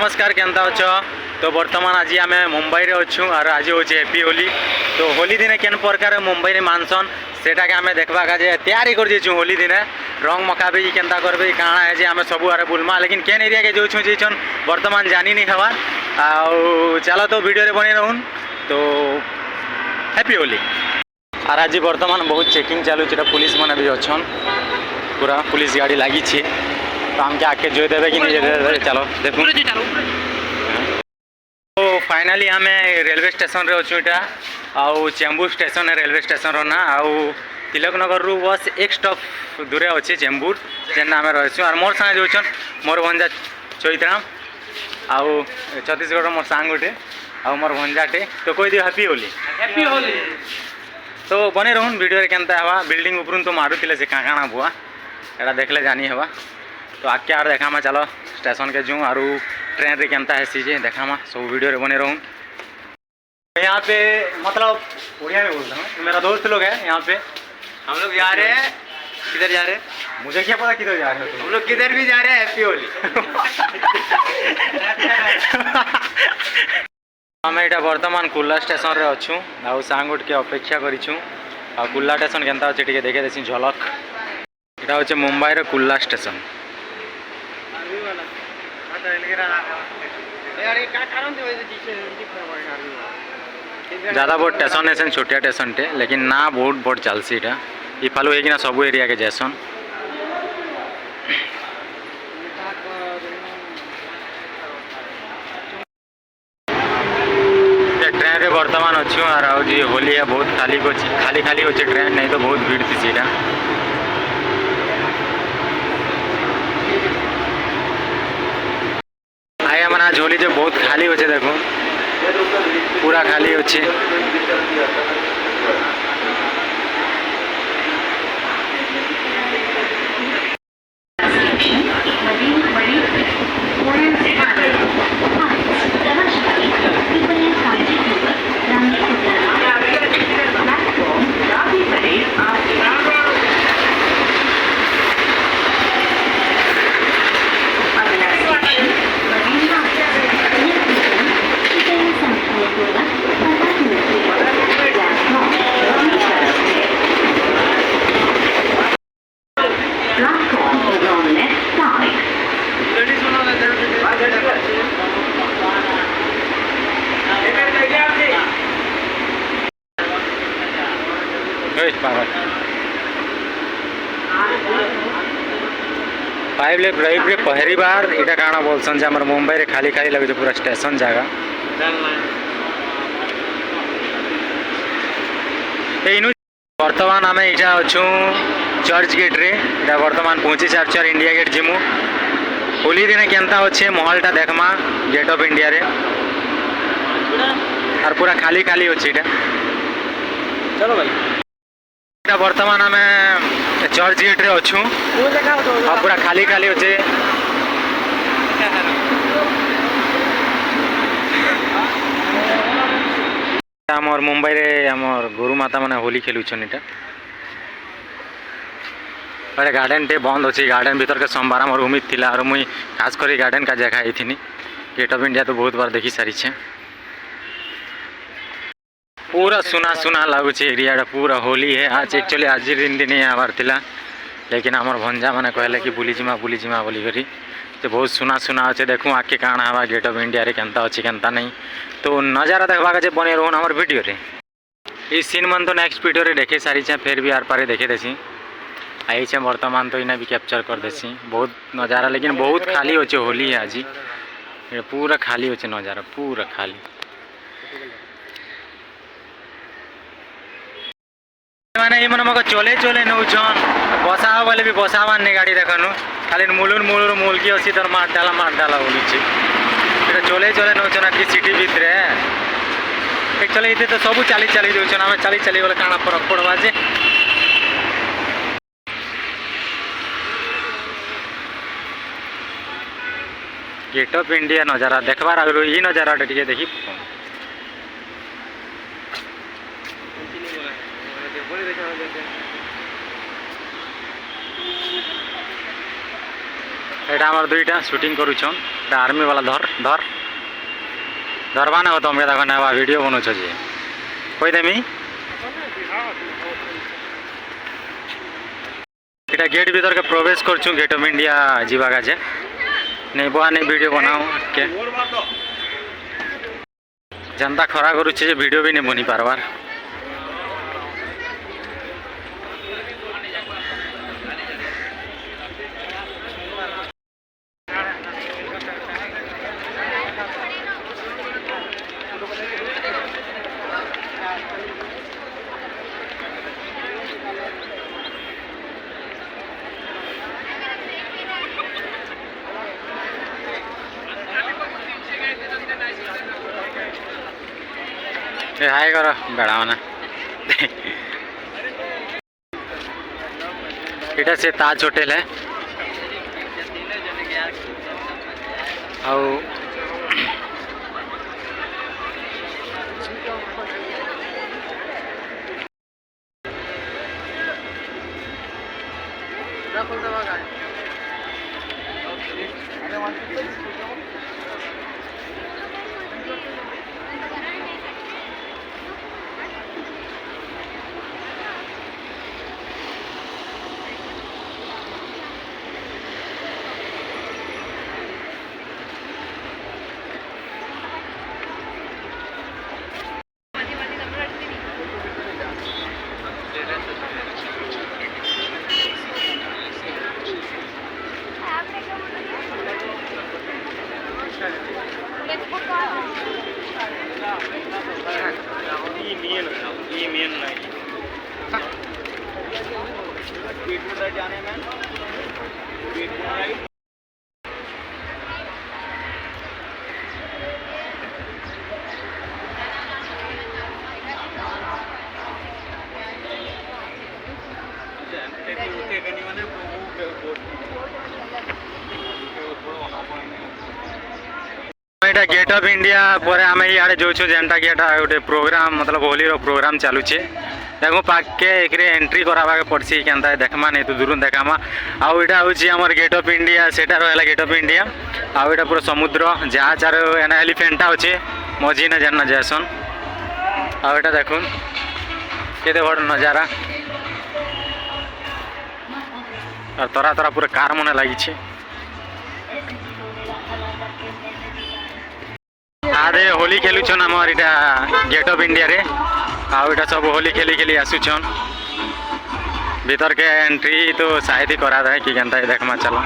नमस्कार केनता अच्छ। तो बर्तमान आज आम मुंबई रे अच्छू और आज हूँ हैप्पी होली। तो होली दिन केन प्रकार मुंबई रे मानसन सेटा के आम देखा तैयारी कर जाइछू। होली दिन रंग मका भी केनता करबे काଣା है जे आम सब आरे बुलमा, लेकिन केन एरिया के जाऊँ जेछन बर्तमान जानी नहीं हवा। चलो तो वीडियो रे बने रहून। तो हैप्पी होली। और आज बर्तमान बहुत चेकिंग चालू, पुलिस मैंने भी अच्छन, पूरा पुलिस गाड़ी लगी छे। तो हमके आके जो देवे कि नहीं देवे चलो देखो। तो फाइनली आम रेलवे स्टेशन रे अच्छु। इटा आउ चेंबूर स्टेशन है रेलवे स्टेशन रो ना। आउ तिलक नगर रु बस एक स्टॉप दूरे अच्छे चेंबूर जेना आम रहीछू। और मोर संगे जोचन मोर भंजा चैतराम आउ छत्तीसगढ़ मोर सांग गोटे आउ मोर भंजाटे। तो कोई दियो हैप्पी होली। हैप्पी होली। तो बने रहून वीडियो रे केनता हवा। बिल्डिंग ऊपर तो मारुतिले से काଣା बुआ एटा देखले जानी हवा। तो आके आर देखा मा चलो स्टेशन के जूँ और ट्रेन रे केनता है सीजे देखा मा सब वीडियो रे बने रहूँ। यहाँ पे मतलब उड़िया में बोलता हूँ, मेरा दोस्त लोग है यहाँ पे। हम लोग जा रहे हैं, किधर जा रहे हैं? मुझे क्या पता किधर जा रहे हो। हम लोग किधर भी जा रहे हैं, हैप्पी होली। आम यहाँ बर्तमान कुल्ला स्टेशन रे अच्छू। आउ सांगुट के अपेक्षा करिछू। आ कुल्ला स्टेशन केनता अच्छे टिके देखे देसी झलक। यहाँ हूँ मुंबई रे कुल्ला स्टेशन। ज़्यादा बहुत स्टेशन है छोटिया स्टेशन टे, लेकिन ना बहुत बड़ चलसी इटा इफालू होना सब एरिया के जैसन। ट्रेन रे बर्तमान अच्छू। और होली है बहुत खाली खाली अच्छे ट्रेन, नहीं तो बहुत भीड़ थी सीटा। आए हमारा आज होली जो बहुत खाली होचे देखो, पूरा खाली होचे। पाइप ले पहली बार इटा काଣା बोलसन जे हमर मुंबई रे खाली खाली लगे पूरा स्टेशन जगह। बर्तमान आम इटा अच्छू चर्च गेट रे। इटा बर्तमान पहुँची चार इंडिया गेट जिमु। होली दिन केनता अच्छे महलटा देखमा गेट ऑफ इंडिया रे। और पूरा खाली खाली अच्छे इटा। चलो भाई बर्तमान आम चर्च गेट रे अच्छू और पूरा खाली खाली अच्छे। आमर मुंबई रे आमर गुरु माता माने होली खेलुछन। इटा अरे गार्डन टे बंद अच्छे। गार्डन भीतर के सोमवार मोर उम्मीद थिला और मुई खास कर गार्डन का जगह आई थी। गेट ऑफ इंडिया तो बहुत बार देखी सारी छे। पूरा सुना सुना लगुच एरिया पूरा। होली है आज एक्चुअली आज दिन ही आवार थिला, लेकिन आमर भंजा मैंने कहले कि बुलीजिमा बोली करी। तो बहुत सुना सुना अच्छे देखूँ आके काଣା हवा गेट ऑफ इंडिया रे केनता अच्छे केनता नहीं। तो नज़ारा देखा के बने रहून हमार वीडियो रे। ये सीन मन तो नेक्स्ट वीडियो रे देखे सारी छे, फिर भी आर पारे देखे देसी आई छे बर्तमान। तो इन्हें भी कैप्चर कर देसी बहुत नज़ारा, लेकिन बहुत खाली अच्छे होली है आज। पूरा खाली अच्छे नज़ारा पूरा खाली। माने ये मन मको चले चले नौछन बसा बोले भी बसा मानने गाड़ी देखनु खाली मुलुर मुलुर मुलकी अच्छी तर मार डाला बोली चले चले नौछन आदि सिटी भितर। एक्चुअली इतने तो सब चाली चाली दून आम चाली चाली गले काଣା फरक पड़वा जे। गेट ऑफ इंडिया नज़ारा देखबार आगु ये नज़ारा टे देखी। एटा हमार दुईटा शूटिंग करूछन। आर्मी वाला धर धर धरवा ना हो तुम देखो ना वीडियो बनौछ जे कोई देमी इटा गेट भीतर के प्रवेश करछु गेट ऑफ इंडिया जीवा गाजे नहीं बुआ नहीं वीडियो बनाओ के जनता खरा करुचे जे वीडियो भी नहीं बनी पारबार हाय करो बेड़ा माना इटा से ताज होटल है ଆଉ जाने में एटा गेट ऑफ इंडिया पर आम इे जो जेनटा कि गोटे प्रोग्राम मतलब होली रो प्रोग्राम चलुचे देखो पाके एक एंट्री करावा के पड़सी केनता देखमा नहीं तो दूर देखामा आउ इटा हूँ आमर गेट ऑफ इंडिया सेटा रहा गेट ऑफ इंडिया आउ इटा पूरा समुद्र जहाज आर एना एलिफेंटा अच्छे मझी ने जाना जासन आउ इटा देखुन केते बड़ नजारा और तरा तरा पूरा कार मने लगी आधे होली खेलुछन आमर इटा गेट ऑफ इंडिया रे आउ इटा सब होली खेली खेली आसुछन भीतर के एंट्री तो शायद ही करा दे कि केनता देखमा चलो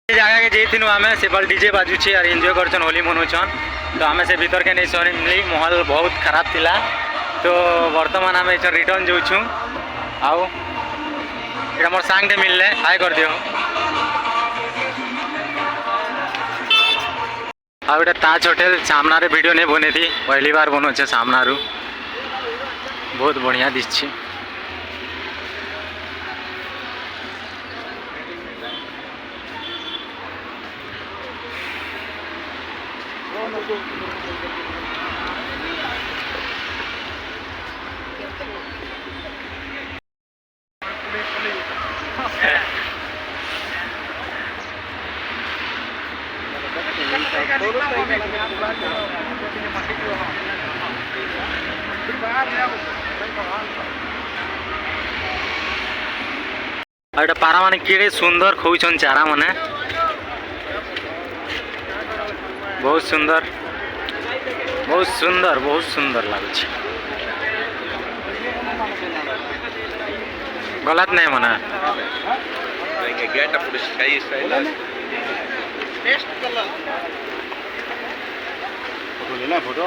जगह के जेथिनु आमे से बल डीजे बाजुचे और एंजॉय करछन होली मनोछन तो आमे से भीतर के नहीं सुनिली माहौल बहुत खराब थिला तो वर्तमान आमे रिटर्न जोछु आउ एटा मोर सांग दे मिलले हाय कर दियो आउ एटा ताज होटल सामना रे वीडियो नहीं बने थी पहली बार बनोछे सामना रु बहुत बढ़िया दिसछि और पारा माने केड़े सुंदर खोउछन चारा माने बहुत सुंदर लागुଛି। गलत नहीं मना गेट अప్పుడు స్కై స్టైల్ फोटो लेना फोटो